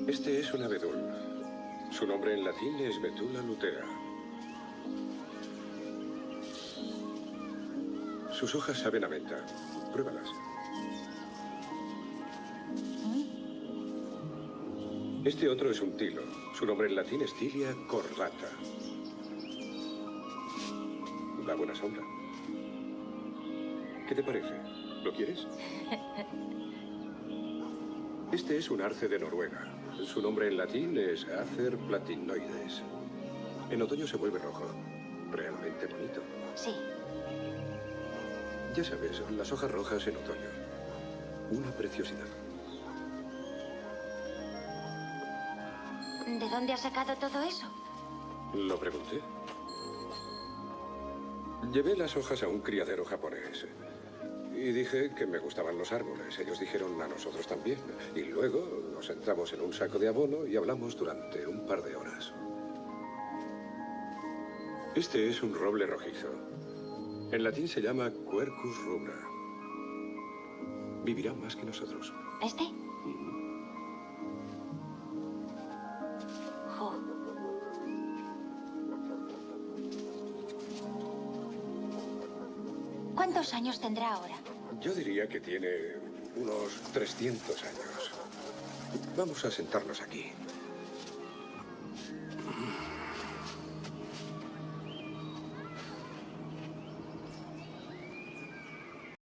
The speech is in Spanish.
Este es un abedul. Su nombre en latín es Betula lutea. Sus hojas saben a menta. Pruébalas. Este otro es un tilo. Su nombre en latín es Tilia cordata. Da buena sombra. ¿Qué te parece? ¿Lo quieres? Este es un arce de Noruega. Su nombre en latín es Acer platinoides. En otoño se vuelve rojo. Realmente bonito. Sí. Ya sabes, las hojas rojas en otoño. Una preciosidad. ¿De dónde has sacado todo eso? Lo pregunté. Llevé las hojas a un criadero japonés. Y dije que me gustaban los árboles. Ellos dijeron a nosotros también. Y luego nos sentamos en un saco de abono y hablamos durante un par de horas. Este es un roble rojizo. En latín se llama Quercus rubra. Vivirá más que nosotros. ¿Este? Jo. ¿Cuántos años tendrá ahora? Yo diría que tiene unos 300 años. Vamos a sentarnos aquí.